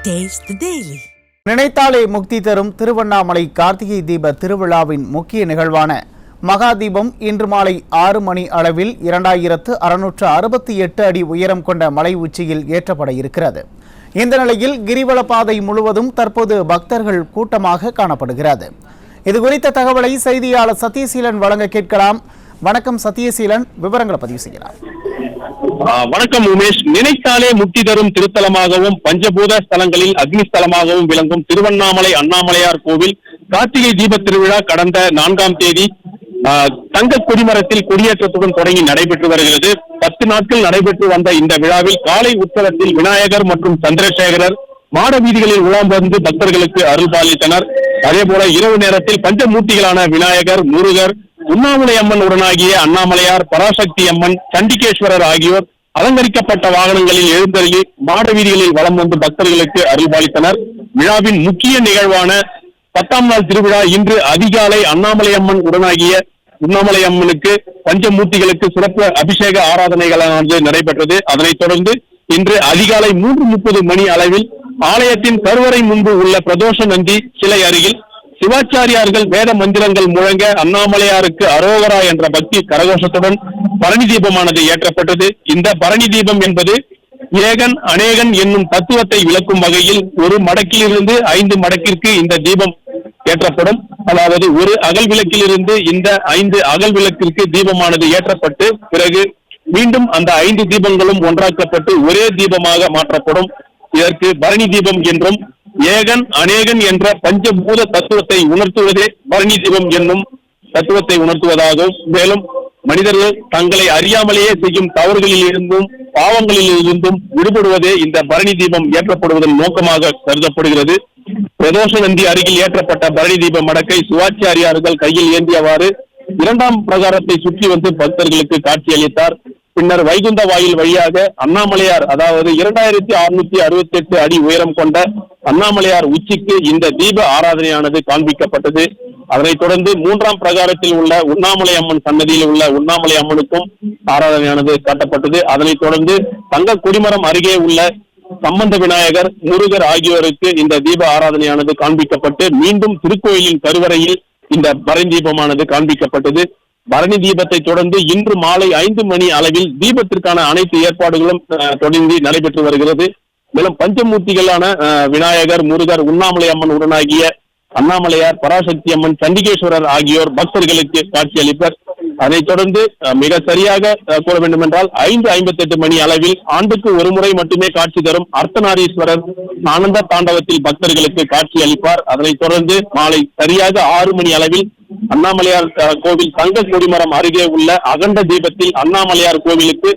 Taste the Daily. நினைத்தாலே முக்தி தரும் திருவண்ணாமலை கார்த்திகை தீப திருவிழாவின் முக்கிய நிகழ்வான மகாதீபம் இன்று மாலை 6 மணி அளவில் 2668 அடி உயரம் கொண்ட மலை உச்சியில் ஏற்றப்பட இருக்கிறது. இந்த நிலையில் கிரிவலப்பாதை முழுவதும் தற்போது பக்தர்கள் கூட்டமாக காணப்படுகிறது. இதுகுறித்த தகவலை செய்தியாளர் சத்யசீலன் வழங்க கேட்கலாம். வணக்கம் சத்யசீலன், விவரங்களை பதிவு செய்யலாம். வணக்கம் உமேஷ். நினைத்தாலே முக்தி தரும் திருத்தலமாகவும் பஞ்சபூத ஸ்தலங்களில் அக்னிஸ்தலமாகவும் விளங்கும் திருவண்ணாமலை அண்ணாமலையார் கோவில் கார்த்திகை தீப திருவிழா கடந்த 4ஆம் தேதி தங்க கொடிமரத்தில் கொடியேற்றத்துடன் தொடங்கி நடைபெற்று வருகிறது. 10 நாட்கள் நடைபெற்று வந்த இந்த விழாவில் காலை உற்சவத்தில் விநாயகர் மற்றும் சந்திரசேகரர் மாட வீதிகளில் உலாம் வந்து பக்தர்களுக்கு அருள் பாலித்தனர். அதே போல இரவு நேரத்தில் பஞ்சமூர்த்திகளான விநாயகர், முருகர், உண்ணாமலை அம்மன் உடனாகிய அண்ணாமலையார், பராசக்தி அம்மன், சண்டிகேஸ்வரர் ஆகியோர் அலங்கரிக்கப்பட்ட வாகனங்களில் எழுந்தருளி மாட வீதிகளில் வலம் வந்து பக்தர்களுக்கு அருள்பாலித்தனர். விழாவின் முக்கிய நிகழ்வான 10ஆம் நாள் திருவிழா இன்று அதிகாலை அண்ணாமலை அம்மன் உடனாகிய உண்ணாமலை அம்மனுக்கு பஞ்சமூர்த்திகளுக்கு சிறப்பு அபிஷேக ஆராதனைகளானது நடைபெற்றது. அதனைத் தொடர்ந்து இன்று அதிகாலை 3:30 மணி அளவில் ஆலயத்தின் கருவறை முன்பு உள்ள பிரதோஷ நந்தி சிலை அருகில் சிவாச்சாரியார்கள் வேத மந்திரங்கள் முழங்க அண்ணாமலையாருக்கு அரோகரா என்ற பக்தி கரகோஷத்துடன் பரணி தீபமானது ஏற்றப்பட்டது. இந்த பரணி தீபம் என்பது ஏகன் அநேகன் என்னும் தத்துவத்தை விளக்கும் வகையில் ஒரு மடக்கிலிருந்து 5 மடக்கிற்கு இந்த தீபம் ஏற்றப்படும். அதாவது ஒரு அகல் விளக்கிலிருந்து இந்த 5 அகல் விளக்கிற்கு தீபமானது ஏற்றப்பட்டு பிறகு மீண்டும் அந்த 5 தீபங்களும் ஒன்றாக்கப்பட்டு ஒரே தீபமாக மாற்றப்படும். இதற்கு பரணி தீபம் என்றும் ஏகன் அநேகன் என்ற பஞ்சபூத தத்துவத்தை உணர்த்துவதே பரணி தீபம் என்னும் தத்துவத்தை உணர்த்துவதாகவும், மேலும் மனிதர்கள் தங்களை அறியாமலேயே செய்யும் தவறுகளில் இருந்தும் பாவங்களில் இருந்தும் விடுபடுவதே இந்த பரணி தீபம் ஏற்றப்படுவதன் நோக்கமாக கருதப்படுகிறது. பிரதோஷ நந்தி அருகில் ஏற்றப்பட்ட பரணி தீப மடக்கை சிவாச்சாரியார்கள் கையில் ஏந்தியவாறு 2ஆம் பிரகாரத்தை சுற்றி வந்து பக்தர்களுக்கு காட்சியளித்தார். பின்னர் வைகுந்த வாயில் வழியாக அண்ணாமலையார், அதாவது 2668 அடி உயரம் கொண்ட அண்ணாமலையார் உச்சிக்கு இந்த தீப ஆராதனையானது காண்பிக்கப்பட்டது. அதனைத் தொடர்ந்து 3ஆம் பிரகாரத்தில் உள்ள உண்ணாமலை அம்மன் சன்னதியில் உள்ள உண்ணாமலை அம்மனுக்கும் ஆராதனையானது காட்டப்பட்டது. அதனைத் தொடர்ந்து தங்க கொடிமரம் அருகே உள்ள சம்பந்த விநாயகர், முருகர் ஆகியோருக்கு இந்த தீப ஆராதனையானது காண்பிக்கப்பட்டு மீண்டும் திருக்கோயிலின் கருவறையில் இந்த பரணி தீபமானது காண்பிக்கப்பட்டது. பரணி தீபத்தை தொடர்ந்து இன்று மாலை 5 மணி அளவில் தீபத்திற்கான அனைத்து ஏற்பாடுகளும் தொடங்கி நடைபெற்று வருகிறது. மேலும் பஞ்சமூர்த்திகளான விநாயகர், முருகர், உண்ணாமலை அம்மன் உடனாகிய அண்ணாமலையார், பராசக்தி அம்மன், சண்டிகேஸ்வரர் ஆகியோர் பக்தர்களுக்கு காட்சியளிப்பர். அதைத் தொடர்ந்து மிக சரியாக கூற வேண்டும் என்றால் 5:58 மணி அளவில் ஆண்டுக்கு ஒரு முறை மட்டுமே காட்சி தரும் அர்த்தநாரீஸ்வரர் ஆனந்த தாண்டவத்தில் பக்தர்களுக்கு காட்சி அளிப்பார். அதனைத் தொடர்ந்து மாலை சரியாக 6 மணி அளவில் அண்ணாமலையார் கோவில் தங்க கொடிமரம் அருகே உள்ள அகண்ட தீபத்தில் அண்ணாமலையார் கோவிலுக்கு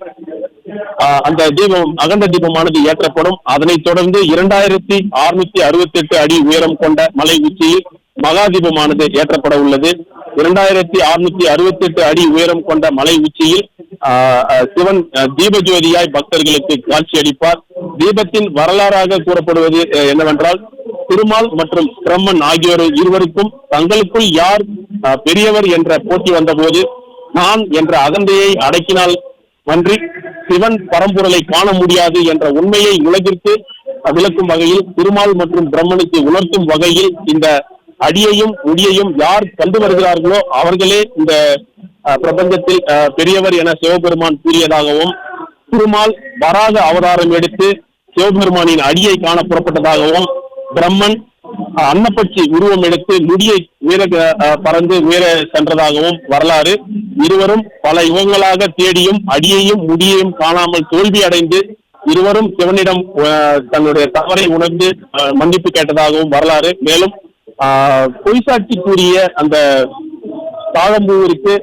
அந்த தீபம் அகண்ட தீபமானது ஏற்றப்படும். அதனைத் தொடர்ந்து 2668 அடி உயரம் கொண்ட மலை உச்சியில் மகாதீபமானது ஏற்றப்பட உள்ளது. 2668 அடி உயரம் கொண்ட மலை உச்சியில் சிவன் தீபஜோதியாய் பக்தர்களுக்கு காட்சி அளிப்பார். தீபத்தின் வரலாறாக கூறப்படுவது என்னவென்றால், திருமால் மற்றும் பிரம்மன் ஆகியோர் இருவருக்கும் தங்களுக்குள் யார் பெரியவர் என்ற போட்டி வந்தபோது நான் என்ற அகந்தையை அடக்கினால் அன்றி சிவன் பரம்பொருளை காண முடியாது என்ற உண்மையை உலகிற்கு விளக்கும் வகையில் திருமால் மற்றும் பிரம்மனுக்கு உணர்த்தும் வகையில் இந்த அடியையும் ஒடியையும் யார் கண்டு வருகிறார்களோ அவர்களே இந்த பிரபஞ்சத்தில் பெரியவர் என சிவபெருமான் கூறியதாகவும், திருமால் வராக அவதாரம் எடுத்து சிவபெருமானின் அடியை காண புறப்பட்டதாகவும், பிரம்மன் அன்னப்பட்சி உருவம் எடுத்து முடியை உயர பறந்து உயர சென்றதாகவும் வரலாறு. இருவரும் பல யுகங்களாக தேடியும் அடியையும் முடியையும் காணாமல் தோல்வி அடைந்து இருவரும் சிவனிடம் தன்னுடைய தவறை உணர்ந்து மன்னிப்பு கேட்டதாகவும் வரலாறு. மேலும் பொய்சாட்சி கூறிய அந்த தாழம்பூவிற்கு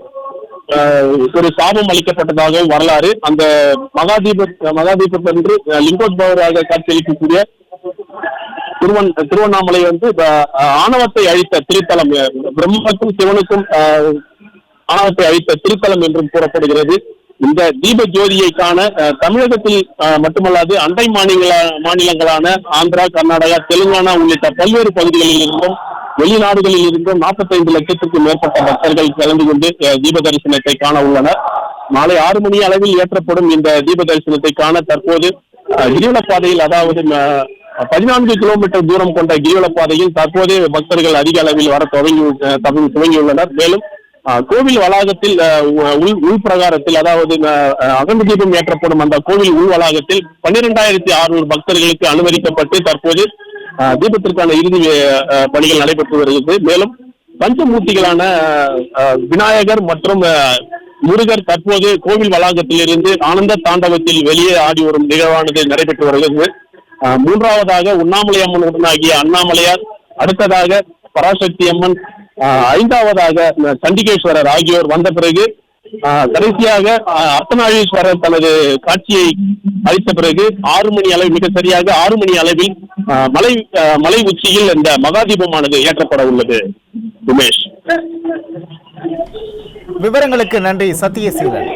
ஒரு சாபம் அளிக்கப்பட்டதாகவும் வரலாறு. அந்த மகாதீபத்தன்று லிங்கோத்பவராக காட்சியளிக்கக்கூடிய திருவண்ணாமலை ஆணவத்தை அழித்த திருத்தலம், பிரம்மனுக்கும் சிவனுக்கும் ஆணவத்தை அழித்த திருத்தலம் என்றும் கூறப்படுகிறது. இந்த தீப ஜோதியை காண தமிழகத்தில் மட்டுமல்லாது அண்டை மாநிலங்களான ஆந்திரா, கர்நாடகா, தெலுங்கானா உள்ளிட்ட பல்வேறு பகுதிகளில் இருந்தும் வெளிநாடுகளில் இருந்தும் 45 லட்சத்திற்கும் மேற்பட்ட பக்தர்கள் கலந்து கொண்டு தீப தரிசனத்தை காண உள்ளனர். மாலை 6 மணி அளவில் ஏற்றப்படும் இந்த தீப தரிசனத்தை காண தற்போது கிரிவல பாதையில், அதாவது 14 கிலோமீட்டர் தூரம் கொண்ட கிரிவல பாதையில் தற்போதே பக்தர்கள் அதிக அளவில் வர துவங்கியுள்ளனர். மேலும் கோவில் வளாகத்தில் உள் பிரகாரத்தில், அதாவது அகண்டு தீபம் ஏற்றப்படும் அந்த கோவில் உள் வளாகத்தில் 12,600 பக்தர்களுக்கு அனுமதிக்கப்பட்டு தற்போது தீபத்திற்கான இறுதி பணிகள் நடைபெற்று வருகிறது. மேலும் பஞ்சமூர்த்திகளான விநாயகர் மற்றும் முருகர் தற்போது கோவில் வளாகத்தில் இருந்து ஆனந்த தாண்டவத்தில் வெளியே ஆடி வரும் நிகழ்வானது நடைபெற்று வருகிறது. மூன்றாவதாக உண்ணாமலை அம்மன் உடனாகிய அண்ணாமலையார், அடுத்ததாக பராசக்தி அம்மன், ஐந்தாவதாக சண்டிகேஸ்வரர் ஆகியோர் வந்த பிறகு கடைசியாக அர்த்தநாரீஸ்வரர் தனது காட்சியை அளித்த பிறகு 6 மணி அளவில், மிக சரியாக 6 மணி அளவில் மலை உச்சியில் இந்த மகாதீபமானது ஏற்றப்பட உள்ளது. உமேஷ், விவரங்களுக்கு நன்றி சத்யசீலன்.